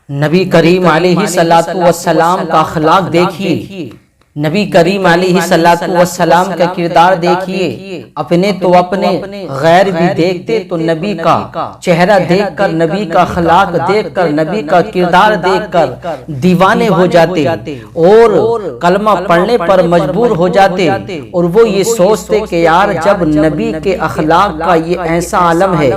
نبی کریم علیہ السلام کا اخلاق دیکھیے، نبی کریم علیہ السلام کا کردار دیکھیے، اپنے تو اپنے غیر بھی دیکھتے تو نبی کا چہرہ دیکھ کر، نبی کا اخلاق دیکھ کر، نبی کا کردار دیکھ کر دیوانے ہو جاتے اور کلمہ پڑھنے پر مجبور ہو جاتے، اور وہ یہ سوچتے کہ یار جب نبی کے اخلاق کا یہ ایسا عالم ہے،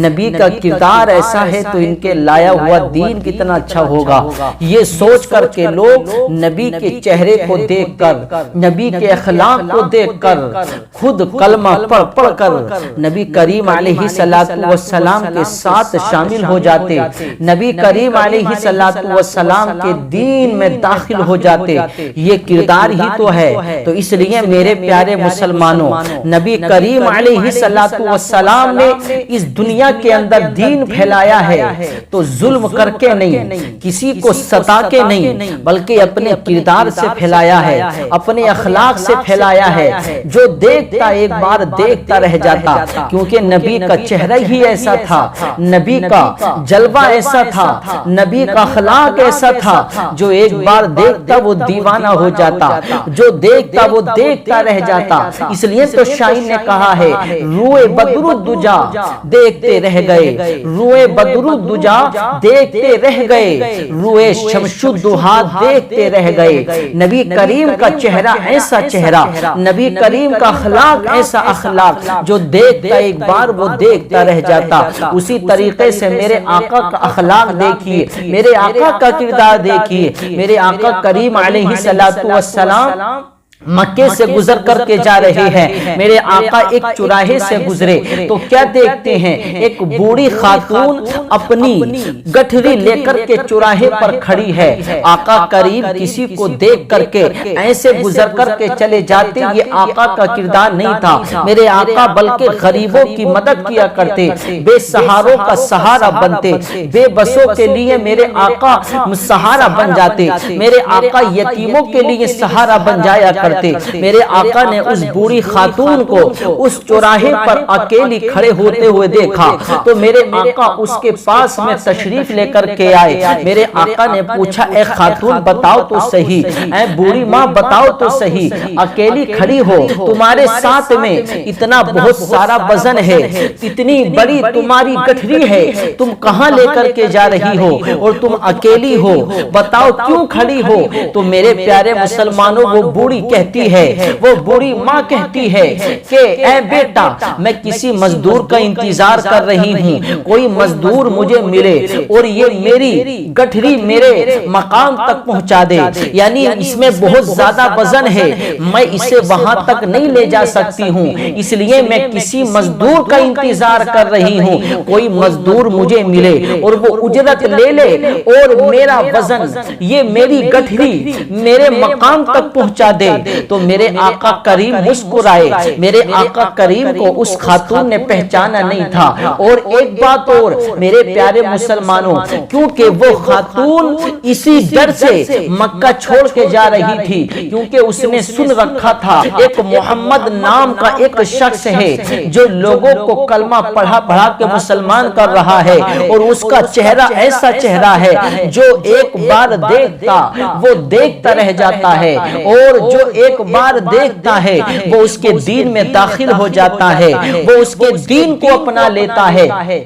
نبی کا کردار ایسا ہے تو ان کے لایا ہوا دین کتنا اچھا ہوگا۔ یہ سوچ کر کے لوگ نبی کے چہرے کو دیکھ کر، نبی کے اخلاق کو دیکھ کر خود کلمہ پڑھ کر نبی کریم علیہ السلام کے ساتھ شامل ہو جاتے، نبی کریم علیہ السلام کے دین میں داخل ہو جاتے۔ یہ کردار ہی تو ہے۔ تو اس لیے میرے پیارے مسلمانوں، نبی کریم علیہ السلام نے اس دنیا کے اندر دین پھیلایا ہے تو ظلم کر کے نہیں، کسی کو ستا کے نہیں، بلکہ اپنے کردار سے پھیلایا ہے، اپنے اخلاق سے پھیلایا ہے۔ جو دیکھتا ایک بار دیکھتا رہ جاتا، کیونکہ نبی کا چہرہ ہی ایسا تھا، نبی کا جلوہ ایسا تھا، نبی کا اخلاق ایسا تھا، جو ایک بار دیکھتا وہ دیوانہ ہو جاتا، جو دیکھتا وہ دیکھتا رہ جاتا۔ اس لیے تو شاعر نے کہا ہے، روئے بدر الدجا دیکھتے رہ گئے، روئے بدر الدجا دیکھتے رہ گئے، روئے شمس الضحیٰ دیکھتے رہ گئے۔ نبی کریم کا چہرہ ایسا چہرہ، نبی کریم کا اخلاق ایسا اخلاق، جو دیکھتا ایک بار وہ دیکھتا رہ جاتا۔ اسی طریقے سے میرے آقا کا اخلاق دیکھیے، میرے آقا کا کردار دیکھیے۔ میرے آقا کریم علیہ السلام مکے سے گزر کر کے جا رہے ہیں، میرے آقا ایک چوراہے سے گزرے تو کیا دیکھتے ہیں؟ ایک بوڑھی خاتون اپنی گٹھری لے کر کے چوراہے پر کھڑی ہے۔ آقا کریم کسی کو دیکھ کر کے ایسے گزر کر کے چلے جاتے، یہ آقا کا کردار نہیں تھا۔ میرے آقا بلکہ غریبوں کی مدد کیا کرتے، بے سہاروں کا سہارا بنتے، بے بسوں کے لیے میرے آقا سہارا بن جاتے، میرے آقا یتیموں کے لیے سہارا بن جایا کرتے۔ میرے آقا نے اس بوڑھی خاتون کو اس چوراہے پر اکیلی کھڑے ہوتے ہوئے دیکھا تو میرے آقا اس کے پاس میں تشریف لے کر کے آئے۔ میرے آقا نے پوچھا، اے خاتون بتاؤ تو صحیح، اے بوڑھی ماں بتاؤ تو صحیح، اکیلی کھڑی ہو، تمہارے ساتھ میں اتنا بہت سارا وزن ہے، اتنی بڑی تمہاری گٹھری ہے، تم کہاں لے کر کے جا رہی ہو اور تم اکیلی ہو، بتاؤ کیوں کھڑی ہو؟ تو میرے پیارے مسلمانوں، وہ بوڑھی کہتی ہے، وہ بوڑھی ماں کہتی ہے کہ اے بیٹا، میں کسی مزدور کا انتظار کر رہی ہوں، کوئی مزدور مجھے ملے اور یہ میری گٹھری میرے مقام تک پہنچا دے، یعنی اس میں بہت زیادہ وزن ہے، میں اسے وہاں تک نہیں لے جا سکتی ہوں، اس لیے میں کسی مزدور کا انتظار کر رہی ہوں، کوئی مزدور مجھے ملے اور وہ اجرت لے لے اور میرا وزن، یہ میری گٹھری میرے مقام تک پہنچا دے۔ تو میرے آقا کریم مسکرائے۔ میرے آقا کریم کو اس خاتون نے پہچانا نہیں تھا۔ اور ایک بات اور میرے پیارے مسلمانوں، کیونکہ وہ خاتون اسی ڈر سے مکہ چھوڑ کے جا رہی تھی، کیونکہ اس نے سن رکھا تھا ایک محمد نام کا ایک شخص ہے جو لوگوں کو کلمہ پڑھا کے مسلمان کر رہا ہے، اور اس کا چہرہ ایسا چہرہ ہے جو ایک بار دیکھتا وہ دیکھتا رہ جاتا ہے، اور جو ایک بار دیکھتا ہے وہ اس کے دین میں داخل ہو جاتا ہے، وہ اس کے دین کو اپنا لیتا ہے۔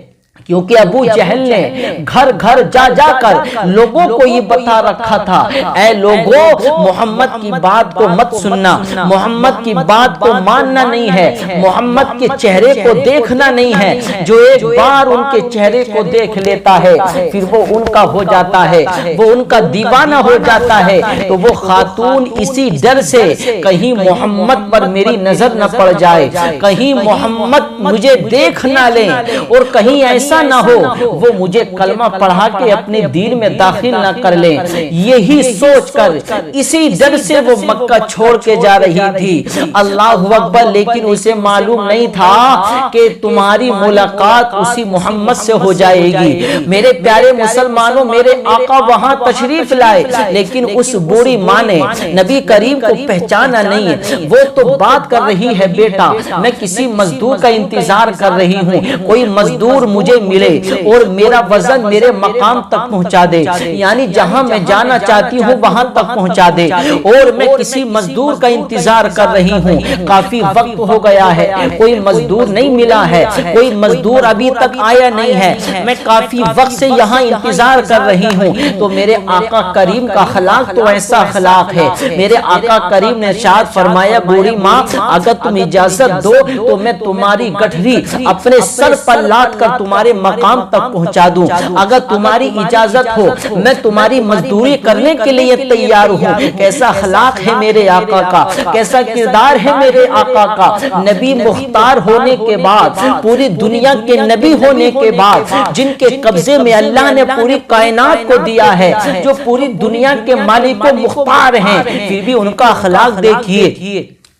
کیونکہ ابو جہل نے گھر گھر جا جا کر لوگوں کو یہ بتا رکھا تھا، اے لوگوں، محمد کی بات کو مت سننا، محمد کی بات کو ماننا نہیں ہے، محمد کے چہرے کو دیکھنا نہیں ہے، جو ایک بار ان کے چہرے کو دیکھ لیتا ہے پھر وہ ان کا ہو جاتا ہے، وہ ان کا دیوانہ ہو جاتا ہے۔ تو وہ خاتون اسی ڈر سے کہیں محمد پر میری نظر نہ پڑ جائے، کہیں محمد مجھے دیکھ نہ لیں، اور کہیں ایسا نہ ہو وہ مجھے کلمہ پڑھا کے اپنے دین میں داخل نہ کر لیں، یہی سوچ کر اسی ڈر سے وہ مکہ چھوڑ کے جا رہی تھی۔ اللہ اکبر! لیکن اسے معلوم نہیں تھا کہ تمہاری ملاقات اسی محمد سے ہو جائے گی۔ میرے پیارے مسلمانوں، میرے آقا وہاں تشریف لائے، لیکن اس بوڑھی ماں نے نبی کریم کو پہچانا نہیں ہے۔ وہ تو بات کر رہی ہے، بیٹا میں کسی مزدور کا انتظار کر رہی ہوں، کوئی مزدور مجھے ملے اور میرا وزن میرے مقام تک پہنچا دے، یعنی جہاں میں جانا چاہتی ہوں وہاں تک پہنچا دے۔ اور میں کسی مزدور کا انتظار کر رہی ہوں، کافی وقت ہو گیا ہے، کوئی مزدور نہیں ملا ہے، کوئی مزدور ابھی تک آیا نہیں ہے، میں کافی وقت سے یہاں انتظار کر رہی ہوں۔ تو میرے آقا کریم کا اخلاق تو ایسا اخلاق ہے، میرے آقا کریم نے ارشاد فرمایا بوڑھی ماں اگر تم اجازت دو تو میں تمہاری گٹھری اپنے سر پر لاد کر تمہارے مقام تک پہنچا دوں، اگر تمہاری اجازت ہو میں تمہاری مزدوری کرنے کے لیے تیار ہوں۔ کیسا اخلاق ہے میرے آقا کا، کیسا کردار ہے میرے آقا کا، نبی مختار ہونے کے بعد، پوری دنیا کے نبی ہونے کے بعد، جن کے قبضے میں اللہ نے پوری کائنات کو دیا ہے، جو پوری دنیا کے مالک و مختار ہیں، پھر بھی ان کا اخلاق دیکھیے،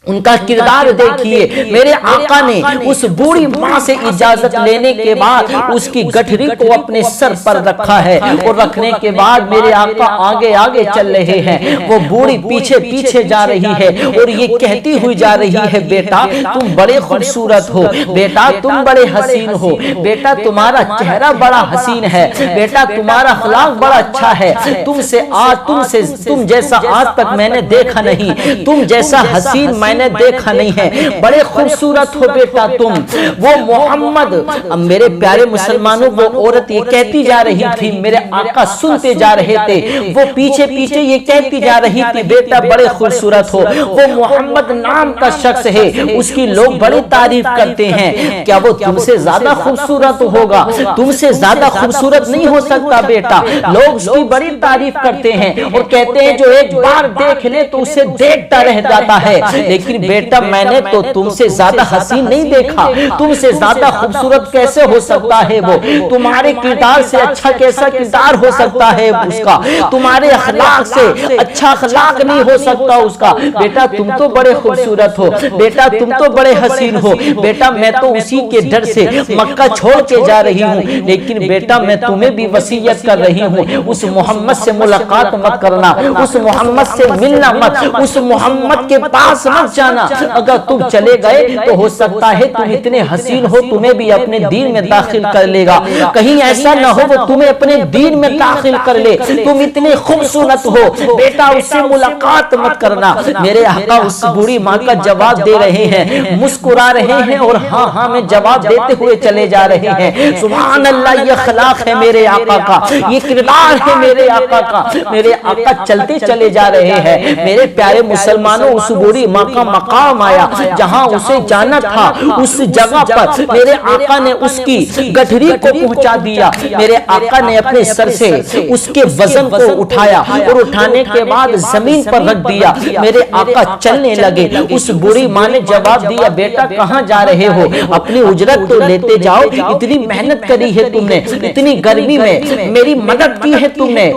ان کا کردار دیکھیے۔ میرے آقا نے اس بوڑھی ماں سے اجازت لینے کے بعد اس کی گٹھری کو اپنے سر پر رکھا ہے، اور رکھنے کے بعد میرے آقا آگے آگے چل رہے ہیں، وہ بوڑھی پیچھے پیچھے جا رہی ہے اور یہ کہتی ہوئی جا رہی ہے بیٹا تم بڑے خوبصورت ہو، بیٹا تم بڑے حسین ہو، بیٹا تمہارا چہرہ بڑا حسین ہے، بیٹا تمہارا اخلاق بڑا اچھا ہے، تم جیسا آج تک میں نے دیکھا نہیں، تم جیسا حسین میں نے دیکھا نہیں ہے، بڑے خوبصورت ہو بیٹا تم۔ وہ محمد، میرے پیارے مسلمانوں وہ عورت یہ کہتی جا رہی تھی، میرے آقا سنتے جا رہے تھے، وہ پیچھے پیچھے یہ کہتی جا رہی تھی بیٹا بڑے خوبصورت ہو۔ وہ محمد نام کا شخص ہے، اس کی لوگ بڑی تعریف کرتے ہیں، کیا وہ تم سے زیادہ خوبصورت ہوگا؟ تم سے زیادہ خوبصورت نہیں ہو سکتا بیٹا۔ لوگ اس کی بڑی تعریف کرتے ہیں اور کہتے ہیں جو ایک بار دیکھ لے تو اسے دیکھتا رہ جاتا ہے، لیکن بیٹا میں نے تو تم سے زیادہ حسین نہیں دیکھا، تم سے زیادہ خوبصورت کیسے ہو سکتا ہے وہ؟ تمہارے کردار سے اچھا کیسا کردار ہو سکتا ہے اس کا؟ تمہارے اخلاق سے اچھا اخلاق نہیں ہو سکتا اس کا۔ بیٹا تم تو بڑے خوبصورت ہو، بیٹا تم تو بڑے حسین ہو، بیٹا میں تو اسی کے ڈر سے مکہ چھوڑ کے جا رہی ہوں، لیکن بیٹا میں تمہیں بھی وصیت کر رہی ہوں اس محمد سے ملاقات مت کرنا، اس محمد سے ملنا مت، اس محمد کے پاس مت جانا۔ اگر تم چلے گئے تو ہو سکتا ہے تم اتنے حسین ہو تمہیں بھی اپنے دین میں داخل کر لے گا، کہیں ایسا نہ ہو وہ تمہیں اپنے دین میں داخل کر لے، تم اتنے خوبصورت ہو، بیٹا اس سے ملاقات مت کرنا۔ میرے آقا اس بوڑھی ماں کا جواب دے رہے ہیں، مسکرا رہے ہیں اور ہاں ہاں میں جواب دیتے ہوئے چلے جا رہے ہیں۔ سبحان اللہ، یہ اخلاق ہے میرے آقا کا، یہ کردار ہے میرے آقا کا۔ میرے آقا چلتے چلے جا رہے ہیں، میرے پیارے مسلمانوں اس بوڑھی ماں کا مقام آیا جہاں اسے جانا تھا، اس جگہ پر میرے آقا نے اس کی گٹھری کو پہنچا دیا، میرے آقا نے اپنے سر سے اس کے وزن کو اٹھایا اور اٹھانے کے بعد زمین پر رکھ دیا، میرے آقا چلنے لگے۔ اس بوڑھی ماں نے جواب دیا بیٹا کہاں جا رہے ہو؟ اپنی اجرت تو لیتے جاؤ، اتنی محنت کری ہے تم نے، اتنی گرمی میں میری مدد کی ہے تم نے،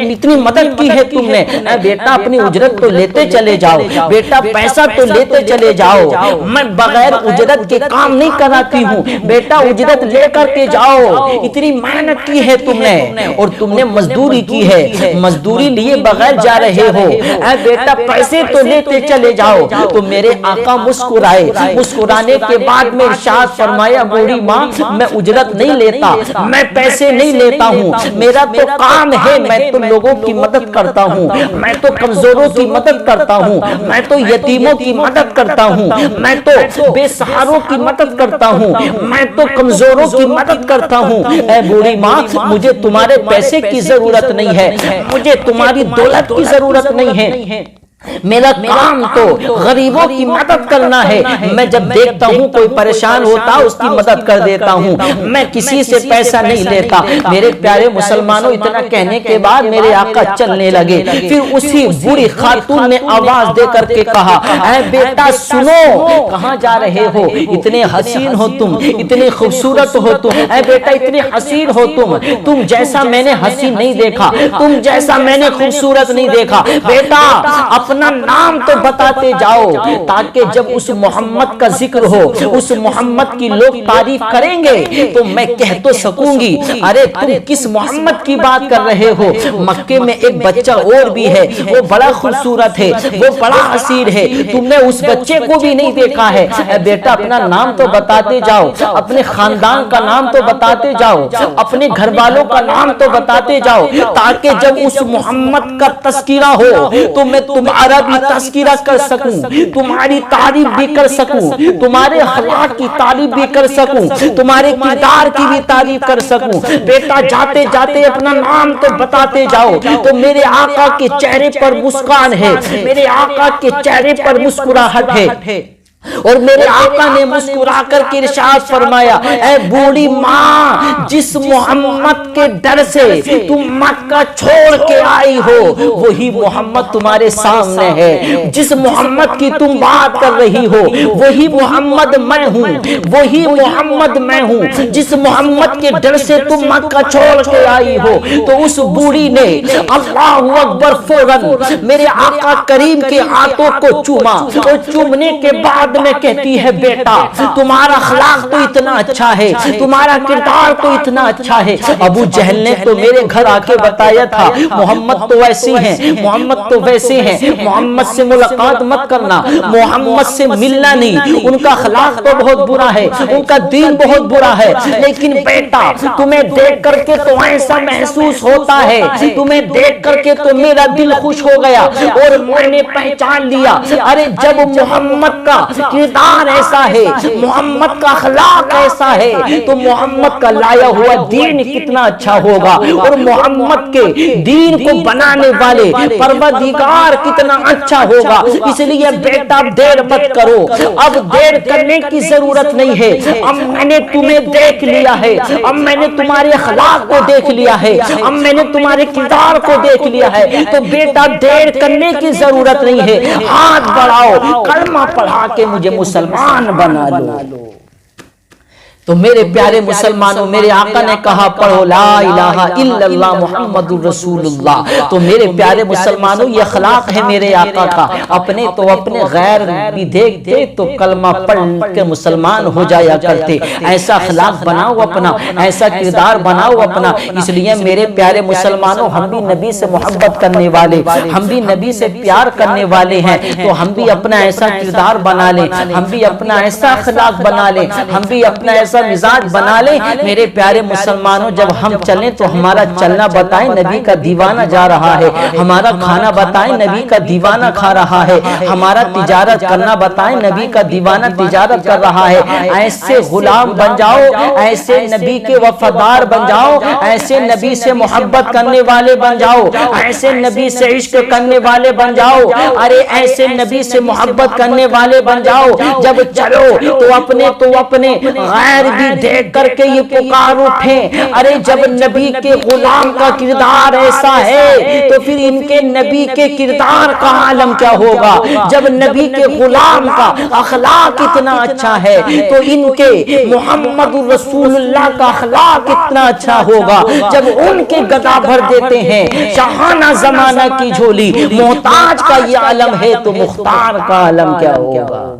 اتنی مدد کی ہے تم نے، بیٹا اپنی اجرت تو لیتے چلے جاؤ، بیٹا پیسہ تو لیتے چلے جاؤ، میں بغیر اجرت کے کام نہیں کراتی ہوں، بیٹا اجرت لے کر کے جاؤ، اتنی محنت کی ہے تم نے اور تم نے مزدوری کی ہے، مزدوری لیے بغیر جا رہے ہو، اے بیٹا پیسے تو لیتے چلے جاؤ۔ تو میرے آقا مسکرائے، مسکرانے کے بعد میں ارشاد فرمایا بوڑھی ماں میں اجرت نہیں لیتا، میں پیسے نہیں لیتا ہوں، میرا تو کام ہے، میں تو لوگوں کی مدد کرتا ہوں، میں تو کمزوروں کی مدد کرتا ہوں، میں تو یتیموں کی مدد کرتا ہوں، میں تو بے سہاروں کی مدد کرتا ہوں، میں تو کمزوروں کی مدد کرتا ہوں۔ اے بوڑھی ماں مجھے تمہارے پیسے کی ضرورت نہیں ہے، مجھے تمہاری دولت کی ضرورت نہیں ہے، میرا کام تو غریبوں کی مدد کرنا ہے، میں جب دیکھتا ہوں کوئی پریشان ہوتا اس کی مدد کر دیتا ہوں، میں کسی سے پیسہ نہیں لیتا۔ میرے پیارے مسلمانوں اتنا کہنے کے بعد میرے آقا چلنے لگے، پھر اسی بوڑھی خاتون نے آواز دے کر کے کہا اے بیٹا سنو، کہاں جا رہے ہو؟ اتنے حسین ہو تم، اتنے خوبصورت ہو تم، اے بیٹا اتنے حسین ہو تم جیسا میں نے حسین نہیں دیکھا، تم جیسا میں نے خوبصورت نہیں دیکھا، بیٹا اپنا نام تو بتاتے جاؤ تاکہ جب اس محمد کا ذکر ہو، اس محمد کی لوگ تعریف کریں گے تو میں کہہ تو سکوں گی ارے تم کس محمد کی بات کر رہے ہو؟ مکے میں ایک بچہ اور بھی ہے، وہ بڑا خوبصورت ہے، وہ بڑا حسین ہے، تم نے اس بچے کو بھی نہیں دیکھا ہے۔ اے بیٹا اپنا نام تو بتاتے جاؤ، اپنے خاندان کا نام تو بتاتے جاؤ، اپنے گھر والوں کا نام تو بتاتے جاؤ تاکہ جب اس محمد کا تذکرہ ہو تو میں تمہارا بھی تذکرہ کر سکوں، تمہاری تعریف بھی کر سکوں، تمہارے اخلاق کی تعریف بھی کر سکوں، تمہارے کردار کی بھی تعریف کر سکوں۔ بیٹا جاتے جاتے اپنا نام تو بتاتے جاؤ تو میرے آقا کے چہرے پر مسکان ہے، میرے آقا کے چہرے پر مسکراہٹ ہے، اور میرے آقا نے مسکرا کر کے ارشاد فرمایا اے بوڑھی ماں، جس محمد کے ڈر سے تم مکہ چھوڑ کے آئی ہو وہی محمد تمہارے سامنے ہے، جس محمد کی تم بات کر رہی ہو وہی محمد میں ہوں، وہی محمد میں ہوں، جس محمد کے ڈر سے تم مکہ چھوڑ کے آئی ہو۔ تو اس بوڑھی نے اللہ اکبر فوراً میرے آقا کریم کے ہاتھوں کو چوما، اور چومنے کے بعد میں کہتی ہے بیٹا تمہارا اخلاق تو اتنا اچھا ہے، تمہارا کردار تو اتنا اچھا ہے۔ ابو جہل نے تو میرے گھر آ کے بتایا تھا محمد تو ویسے ہیں، محمد تو ویسے ہیں، محمد سے ملاقات مت کرنا، محمد سے ملنا نہیں، ان کا اخلاق تو بہت برا ہے، ان کا دین بہت برا ہے، لیکن بیٹا تمہیں دیکھ کر کے تو ایسا محسوس ہوتا ہے، تمہیں دیکھ کر کے تو میرا دل خوش ہو گیا اور میں نے پہچان لیا ارے جب محمد کا کردار ایسا ہے، محمد کا اخلاق ایسا ہے تو محمد کا لایا ہوا دین کتنا اچھا ہوگا، اور محمد کے دین کو بنانے والے پروردگار کتنا اچھا ہوگا۔ اس لیے بیٹا دیر مت کرو، اب دیر کرنے کی ضرورت نہیں ہے، اب میں نے تمہیں دیکھ لیا ہے، اب میں نے تمہارے اخلاق کو دیکھ لیا ہے، اب میں نے تمہارے کردار کو دیکھ لیا ہے، تو بیٹا دیر کرنے کی ضرورت نہیں ہے، ہاتھ بڑھاؤ، کلمہ پڑھا کے مجھے مسلمان بنا لو۔ تو میرے پیارے مسلمانوں میرے آقا نے کہا پڑھو لا الہ الا اللہ محمد الرسول اللہ۔ تو میرے پیارے مسلمانوں یہ اخلاق ہے میرے آقا کا، اپنے تو اپنے غیر بھی دیکھتے تو کلمہ پڑھ کے مسلمان ہو جایا کرتے۔ ایسا اخلاق بناؤ اپنا، ایسا کردار بناؤ اپنا۔ اس لیے میرے پیارے مسلمانوں ہم بھی نبی سے محبت کرنے والے، ہم بھی نبی سے پیار کرنے والے ہیں، تو ہم بھی اپنا ایسا کردار بنا لیں، ہم بھی اپنا ایسا اخلاق بنا لیں، ہم بھی اپنا ایسا مزاج بنا لیں۔ میرے پیارے مسلمانوں جب ہم چلیں تو ہمارا چلنا بتائیں نبی کا دیوانہ جا رہا ہے، ہمارا کھانا بتائیں نبی کا دیوانہ کھا رہا ہے، ہمارا تجارت کرنا بتائیں نبی کا دیوانہ تجارت کر رہا ہے۔ ایسے غلام بن جاؤ، ایسے نبی کے وفادار بن جاؤ، ایسے نبی سے محبت کرنے والے بن جاؤ، ایسے نبی سے عشق کرنے والے بن جاؤ، ارے ایسے نبی سے محبت کرنے والے بن جاؤ۔ جب چلو تو اپنے غیر بھی دیکھ کر کے یہ پکار اٹھیں ارے جب نبی کے غلام کا کردار ایسا ہے تو پھر ان کے نبی کے کردار کا عالم کیا ہوگا۔ جب نبی کے غلام کا اخلاق اتنا اچھا ہے تو ان کے محمد رسول اللہ کا اخلاق اتنا اچھا ہوگا۔ جب ان کے گدا بھر دیتے ہیں شاہانہ زمانہ کی جھولی، محتاج کا یہ عالم ہے تو مختار کا عالم کیا ہوگا۔